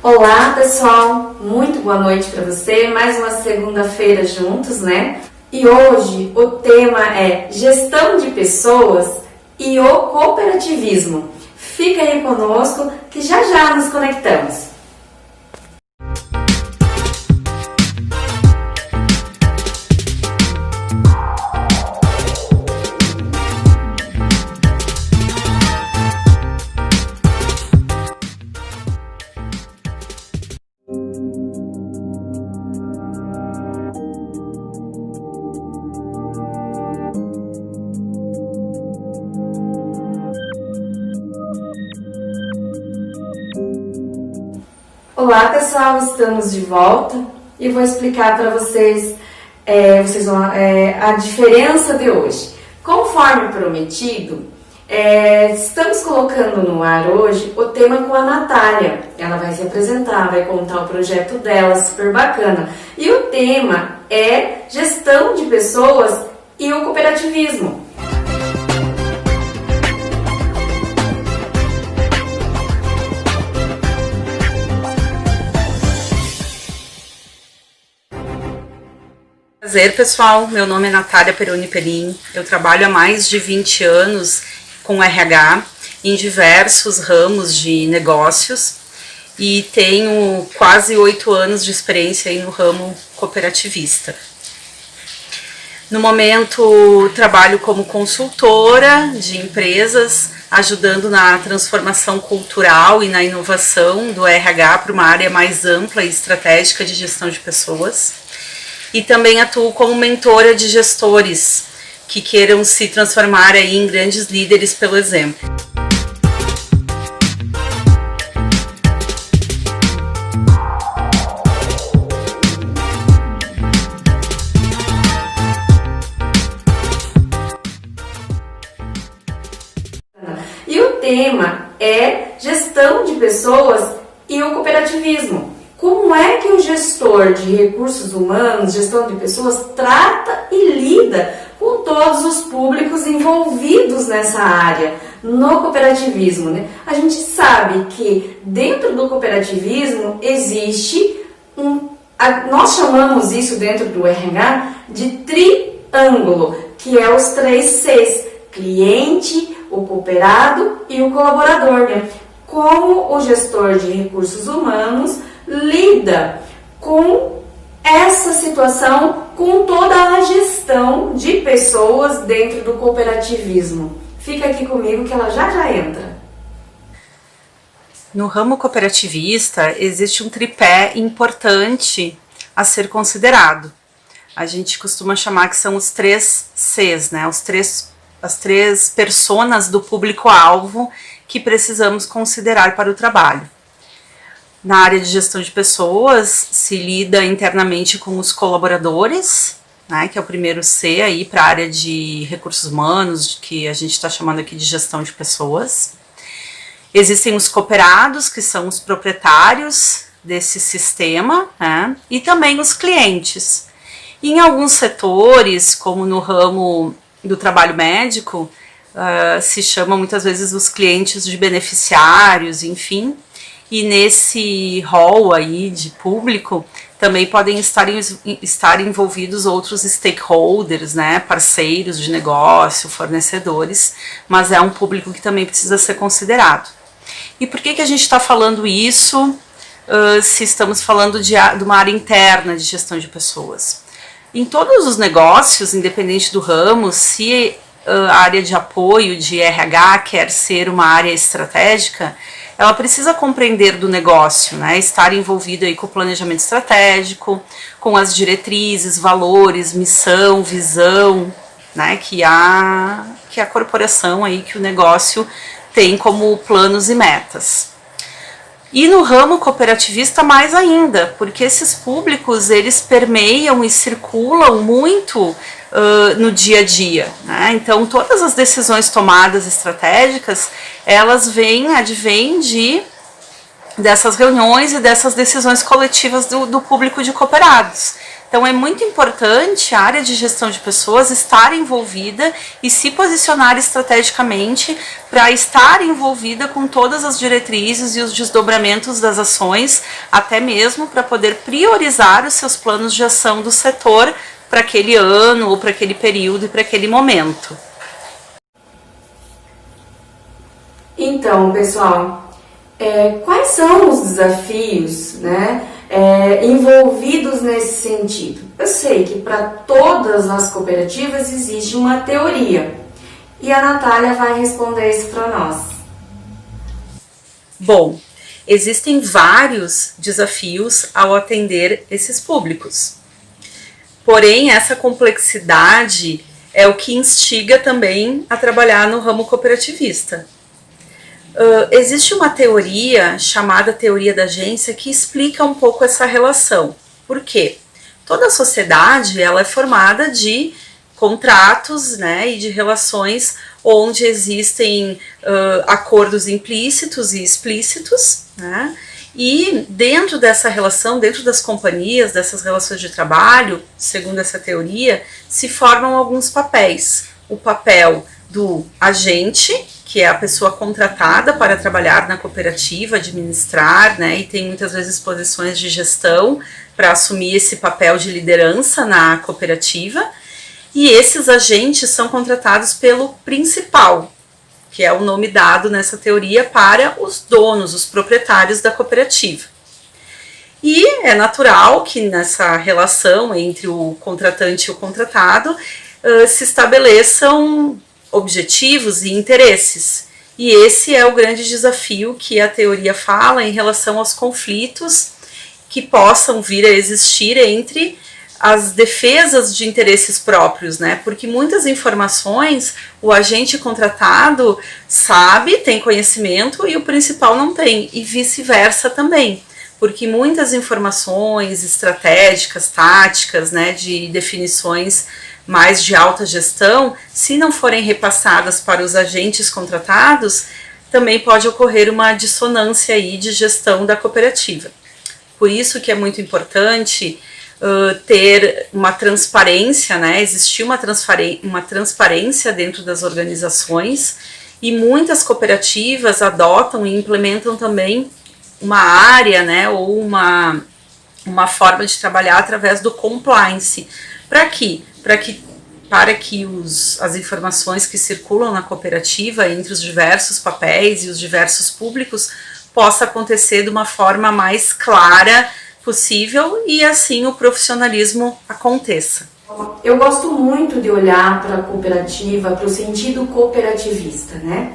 Olá pessoal, muito boa noite para você, mais uma segunda-feira juntos, né? E hoje o tema é gestão de pessoas e o cooperativismo. Fica aí conosco que já já nos conectamos. Olá pessoal, estamos de volta e vou explicar para vocês, a diferença de hoje. Conforme prometido, estamos colocando no ar hoje o tema com a Natália. Ela vai se apresentar, vai contar o projeto dela, super bacana. E o tema é gestão de pessoas e o cooperativismo. Prazer pessoal, meu nome é Natália Peroni Perim, eu trabalho há mais de 20 anos com RH em diversos ramos de negócios e tenho quase 8 anos de experiência aí no ramo cooperativista. No momento trabalho como consultora de empresas, ajudando na transformação cultural e na inovação do RH para uma área mais ampla e estratégica de gestão de pessoas. E também atuo como mentora de gestores que queiram se transformar aí em grandes líderes pelo exemplo. E o tema é gestão de pessoas e o cooperativismo. Como é que o gestor de recursos humanos, gestão de pessoas, trata e lida com todos os públicos envolvidos nessa área, no cooperativismo, né? A gente sabe que dentro do cooperativismo existe nós chamamos isso dentro do RH de triângulo, que é os 3 Cs, cliente, o cooperado e o colaborador, né? Como o gestor de recursos humanos lida com essa situação, com toda a gestão de pessoas dentro do cooperativismo. Fica aqui comigo que ela já entra. No ramo cooperativista existe um tripé importante a ser considerado. A gente costuma chamar que são os 3 Cs, né? As três personas do público-alvo que precisamos considerar para o trabalho. Na área de gestão de pessoas, se lida internamente com os colaboradores, né, que é o primeiro C aí para a área de recursos humanos, que a gente está chamando aqui de gestão de pessoas. Existem os cooperados, que são os proprietários desse sistema, né, e também os clientes. E em alguns setores, como no ramo do trabalho médico, se chama muitas vezes os clientes de beneficiários, enfim. E nesse rol aí de público também podem estar envolvidos outros stakeholders, né, parceiros de negócio, fornecedores, mas é um público que também precisa ser considerado. E por que a gente está falando isso se estamos falando de uma área interna de gestão de pessoas? Em todos os negócios, independente do ramo, se a área de apoio de RH quer ser uma área estratégica, ela precisa compreender do negócio, né? Estar envolvida aí com o planejamento estratégico, com as diretrizes, valores, missão, visão, né? Que a corporação aí, que o negócio tem como planos e metas. E no ramo cooperativista mais ainda, porque esses públicos eles permeiam e circulam muito no dia a dia, né? Então todas as decisões tomadas estratégicas, elas advêm dessas reuniões e dessas decisões coletivas do público de cooperados. Então é muito importante a área de gestão de pessoas estar envolvida e se posicionar estrategicamente para estar envolvida com todas as diretrizes e os desdobramentos das ações, até mesmo para poder priorizar os seus planos de ação do setor para aquele ano ou para aquele período e para aquele momento. Então, pessoal, quais são os desafios, né, envolvidos nesse sentido? Eu sei que para todas as cooperativas existe uma teoria e a Natália vai responder isso para nós. Bom, existem vários desafios ao atender esses públicos. Porém, essa complexidade é o que instiga também a trabalhar no ramo cooperativista. Existe uma teoria chamada teoria da agência que explica um pouco essa relação. Por quê? Toda a sociedade ela é formada de contratos, né, e de relações onde existem acordos implícitos e explícitos, né? E dentro dessa relação, dentro das companhias, dessas relações de trabalho, segundo essa teoria, se formam alguns papéis. O papel do agente, que é a pessoa contratada para trabalhar na cooperativa, administrar, né, e tem muitas vezes posições de gestão para assumir esse papel de liderança na cooperativa. E esses agentes são contratados pelo principal, que é o nome dado nessa teoria para os donos, os proprietários da cooperativa. E é natural que nessa relação entre o contratante e o contratado se estabeleçam objetivos e interesses. E esse é o grande desafio que a teoria fala em relação aos conflitos que possam vir a existir entre as defesas de interesses próprios, né? Porque muitas informações o agente contratado sabe, tem conhecimento e o principal não tem, e vice-versa também. Porque muitas informações estratégicas, táticas, né, de definições mais de alta gestão, se não forem repassadas para os agentes contratados, também pode ocorrer uma dissonância aí de gestão da cooperativa. Por isso que é muito importante ter uma transparência, né? Existir uma transparência dentro das organizações, e muitas cooperativas adotam e implementam também uma área, né, ou uma forma de trabalhar através do compliance. Para que as informações que circulam na cooperativa entre os diversos papéis e os diversos públicos possa acontecer de uma forma mais clara possível e assim o profissionalismo aconteça. Eu gosto muito de olhar para a cooperativa, para o sentido cooperativista, né?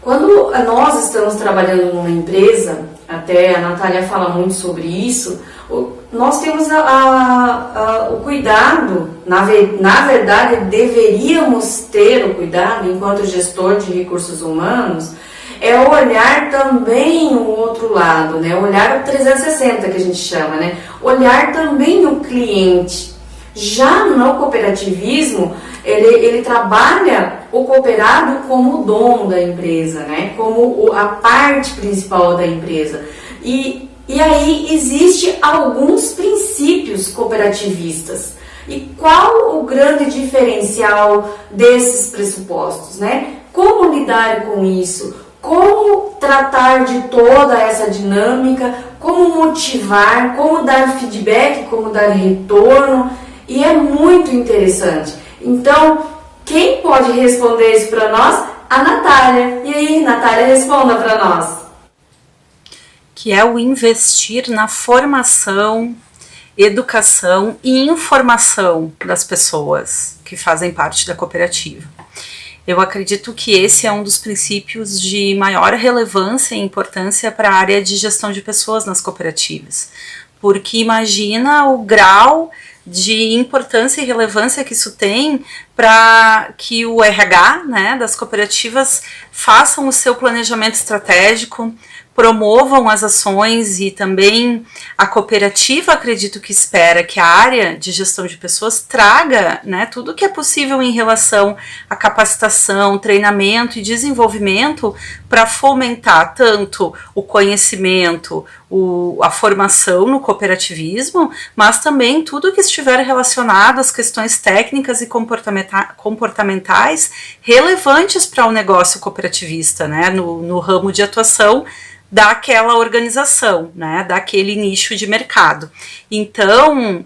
Quando nós estamos trabalhando numa empresa, até a Natália fala muito sobre isso, nós temos o cuidado, na verdade deveríamos ter o cuidado enquanto gestor de recursos humanos, é olhar também o outro lado, né? Olhar o 360 que a gente chama, né? Olhar também o cliente. Já no cooperativismo, ele trabalha o cooperado como o dono da empresa, né? Como a parte principal da empresa. E aí existe alguns princípios cooperativistas. E qual o grande diferencial desses pressupostos, né? Como lidar com isso? Como tratar de toda essa dinâmica, como motivar, como dar feedback, como dar retorno, e é muito interessante. Então, quem pode responder isso para nós? A Natália. E aí, Natália, responda para nós. Que é o investir na formação, educação e informação das pessoas que fazem parte da cooperativa. Eu acredito que esse é um dos princípios de maior relevância e importância para a área de gestão de pessoas nas cooperativas, porque imagina o grau de importância e relevância que isso tem para que o RH, né, das cooperativas façam o seu planejamento estratégico, promovam as ações e também a cooperativa, acredito que espera que a área de gestão de pessoas traga, né, tudo que é possível em relação à capacitação, treinamento e desenvolvimento para fomentar tanto o conhecimento, a formação no cooperativismo, mas também tudo que estiver relacionado às questões técnicas e comportamentais relevantes para o negócio cooperativista, né, no ramo de atuação daquela organização, né, daquele nicho de mercado. Então,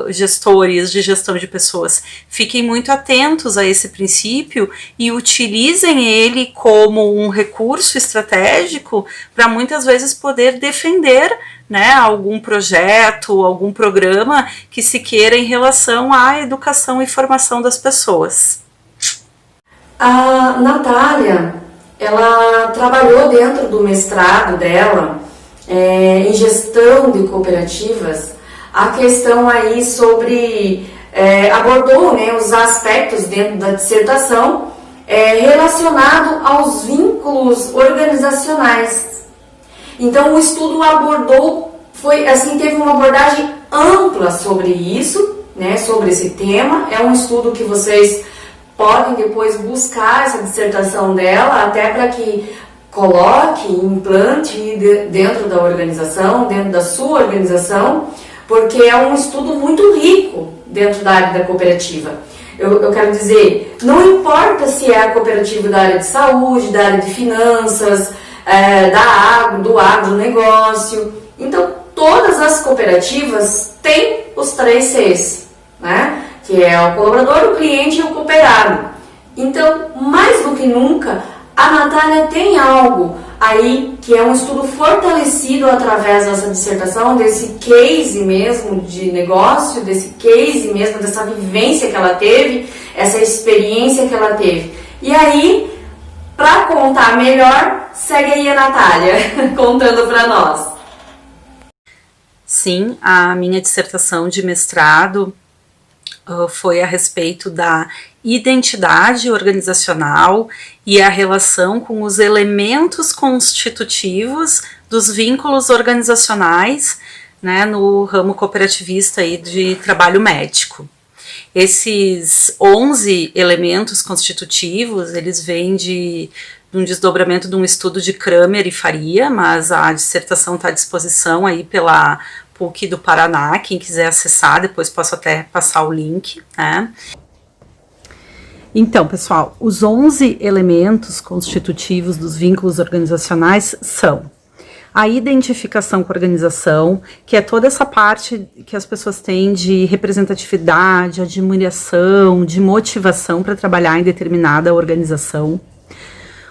gestores de gestão de pessoas, fiquem muito atentos a esse princípio e utilizem ele como um recurso estratégico para muitas vezes poder defender, né, algum projeto, algum programa que se queira em relação à educação e formação das pessoas. A Natália, ela trabalhou dentro do mestrado dela em gestão de cooperativas, a questão aí sobre, abordou, né, os aspectos dentro da dissertação relacionado aos vínculos organizacionais. Então o estudo abordou, teve uma abordagem ampla sobre isso, né, sobre esse tema. É um estudo que vocês podem depois buscar essa dissertação dela, até para que coloque, implante dentro da organização, dentro da sua organização, porque é um estudo muito rico dentro da área da cooperativa. Eu quero dizer, não importa se é a cooperativa da área de saúde, da área de finanças, do agronegócio. Então, todas as cooperativas têm os 3 Cs, né? Que é o colaborador, o cliente e o cooperado. Então, mais do que nunca, a Natália tem algo aí que é um estudo fortalecido através dessa dissertação, desse case mesmo de negócio, desse case mesmo, dessa vivência que ela teve, essa experiência que ela teve. E aí, para contar melhor, segue aí a Natália contando para nós. Sim, a minha dissertação de mestrado foi a respeito da identidade organizacional e a relação com os elementos constitutivos dos vínculos organizacionais, né, no ramo cooperativista aí de trabalho médico. Esses 11 elementos constitutivos, eles vêm de um desdobramento de um estudo de Kramer e Faria, mas a dissertação está à disposição aí pela PUC do Paraná, quem quiser acessar, depois posso até passar o link, né? Então, pessoal, os 11 elementos constitutivos dos vínculos organizacionais são a identificação com a organização, que é toda essa parte que as pessoas têm de representatividade, admiração, de motivação para trabalhar em determinada organização.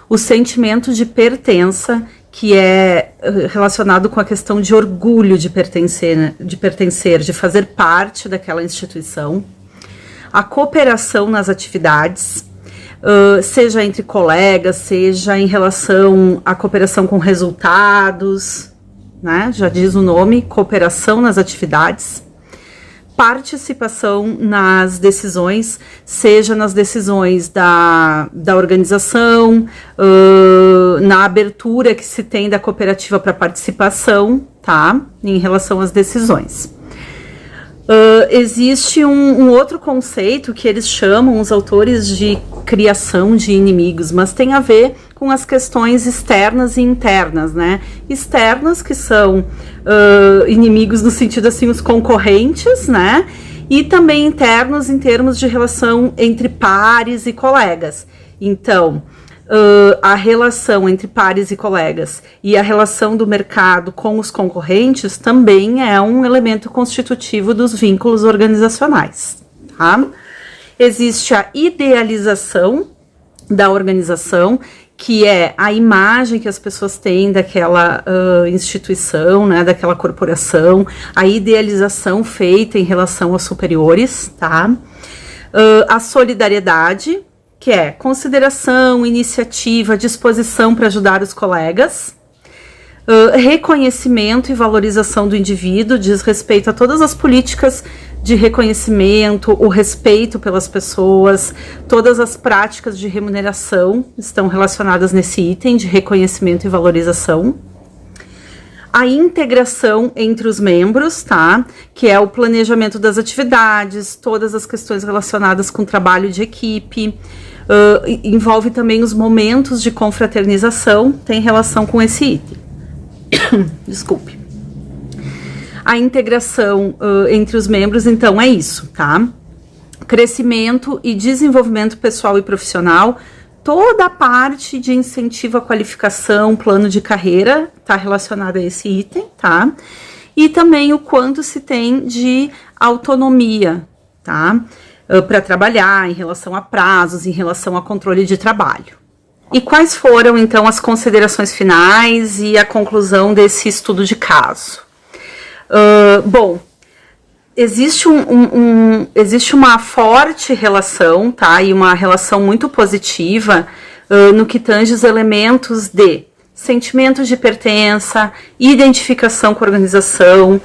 O sentimento de pertença, que é relacionado com a questão de orgulho de pertencer, de fazer parte daquela instituição. A cooperação nas atividades, seja entre colegas, seja em relação à cooperação com resultados, né? Já diz o nome, cooperação nas atividades. Participação nas decisões, seja nas decisões da organização, na abertura que se tem da cooperativa para participação, tá? Em relação às decisões. Existe um outro conceito que eles chamam, os autores, de criação de inimigos, mas tem a ver com as questões externas e internas, né? Externas, que são inimigos no sentido assim, os concorrentes, né? E também internos em termos de relação entre pares e colegas. Então, a relação entre pares e colegas e a relação do mercado com os concorrentes também é um elemento constitutivo dos vínculos organizacionais, tá? Existe a idealização da organização, que é a imagem que as pessoas têm daquela instituição, né, daquela corporação, a idealização feita em relação aos superiores, tá? A solidariedade, que é consideração, iniciativa, disposição para ajudar os colegas. Reconhecimento e valorização do indivíduo, diz respeito a todas as políticas de reconhecimento, o respeito pelas pessoas, todas as práticas de remuneração estão relacionadas nesse item de reconhecimento e valorização. A integração entre os membros, tá? Que é o planejamento das atividades, todas as questões relacionadas com o trabalho de equipe, envolve também os momentos de confraternização, tem relação com esse item. Desculpe. A integração entre os membros, então, é isso, tá? Crescimento e desenvolvimento pessoal e profissional, toda a parte de incentivo à qualificação, plano de carreira, está relacionada a esse item, tá? E também o quanto se tem de autonomia, tá? Para trabalhar, em relação a prazos, em relação a controle de trabalho. E quais foram, então, as considerações finais e a conclusão desse estudo de caso? Bom, existe uma forte relação, tá? E uma relação muito positiva no que tange os elementos de sentimentos de pertença, identificação com a organização.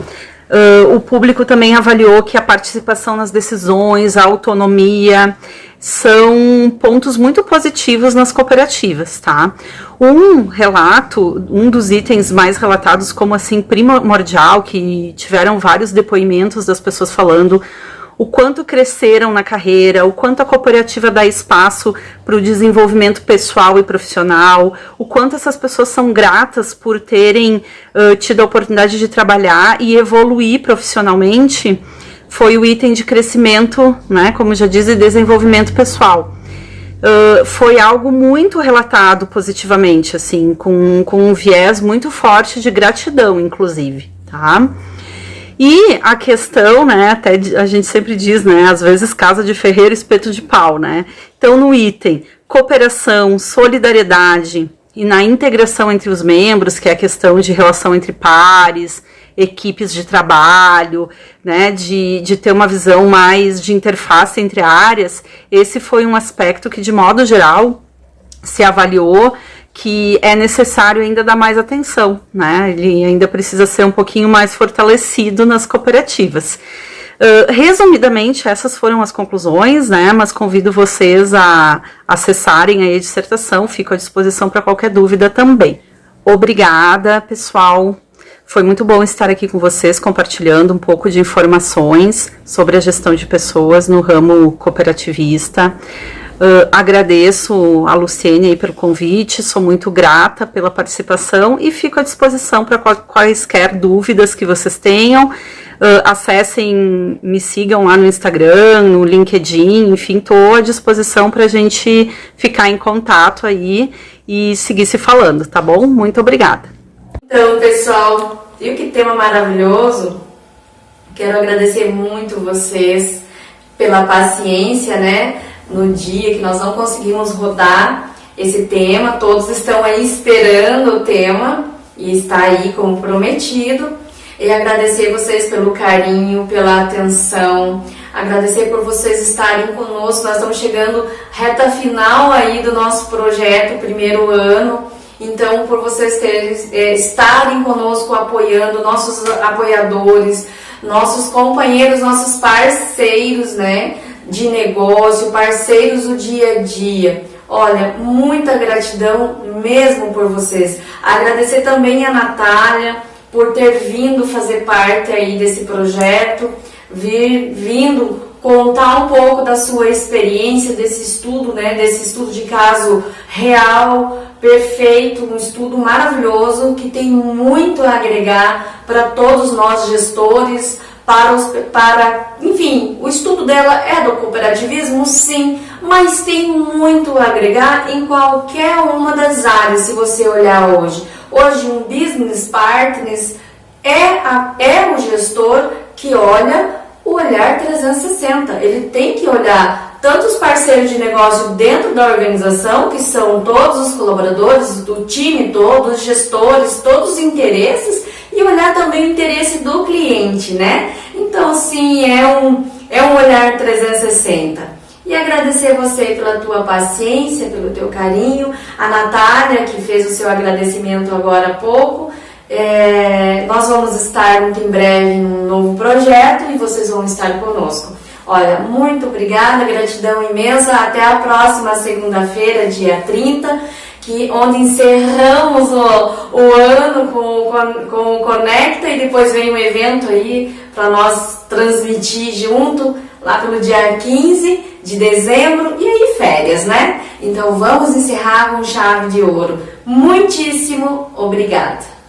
O público também avaliou que a participação nas decisões, a autonomia, são pontos muito positivos nas cooperativas, tá? Um dos itens mais relatados como assim primordial, que tiveram vários depoimentos das pessoas falando o quanto cresceram na carreira, o quanto a cooperativa dá espaço para o desenvolvimento pessoal e profissional, o quanto essas pessoas são gratas por terem tido a oportunidade de trabalhar e evoluir profissionalmente, foi o item de crescimento, né, como já diz, e desenvolvimento pessoal. Foi algo muito relatado positivamente, assim, com um viés muito forte de gratidão, inclusive, tá? E a questão, né, até a gente sempre diz, né, às vezes casa de ferreiro, espeto de pau, né? Então, no item cooperação, solidariedade e na integração entre os membros, que é a questão de relação entre pares, equipes de trabalho, né, de ter uma visão mais de interface entre áreas, esse foi um aspecto que, de modo geral, se avaliou que é necessário ainda dar mais atenção, né? Ele ainda precisa ser um pouquinho mais fortalecido nas cooperativas. Resumidamente, essas foram as conclusões, né? Mas convido vocês a acessarem aí a dissertação, fico à disposição para qualquer dúvida também. Obrigada, pessoal. Foi muito bom estar aqui com vocês, compartilhando um pouco de informações sobre a gestão de pessoas no ramo cooperativista. Agradeço a Luciene aí pelo convite, sou muito grata pela participação e fico à disposição para quaisquer dúvidas que vocês tenham. Acessem, me sigam lá no Instagram, no LinkedIn, enfim, estou à disposição para a gente ficar em contato aí e seguir se falando, tá bom? Muito obrigada. Então, pessoal, viu que tema maravilhoso? Quero agradecer muito vocês pela paciência, né? No dia que nós não conseguimos rodar esse tema, todos estão aí esperando o tema e está aí como prometido. E agradecer vocês pelo carinho, pela atenção, agradecer por vocês estarem conosco. Nós estamos chegando reta final aí do nosso projeto, primeiro ano. Então, por vocês estarem conosco, apoiando, nossos apoiadores, nossos companheiros, nossos parceiros, né, de negócio, parceiros do dia a dia. Olha, muita gratidão mesmo por vocês. Agradecer também a Natália por ter vindo fazer parte aí desse projeto, vindo contar um pouco da sua experiência, desse estudo, né, desse estudo de caso real, perfeito, um estudo maravilhoso que tem muito a agregar para todos nós gestores, enfim, o estudo dela é do cooperativismo, sim, mas tem muito a agregar em qualquer uma das áreas, se você olhar hoje. Hoje, um business partner é o gestor que olha o olhar 360. Ele tem que olhar tanto os parceiros de negócio dentro da organização, que são todos os colaboradores do time todo, os gestores, todos os interesses, e olhar também o interesse do cliente, né? Então, sim, é um olhar 360. E agradecer você pela tua paciência, pelo teu carinho, a Natália, que fez o seu agradecimento agora há pouco. Nós vamos estar muito em breve num novo projeto e vocês vão estar conosco. Olha, muito obrigada, gratidão imensa. Até a próxima segunda-feira, dia 30. onde encerramos o ano com o Conecta e depois vem um evento aí para nós transmitir junto lá pelo dia 15 de dezembro e aí férias, né? Então vamos encerrar com chave de ouro. Muitíssimo obrigada!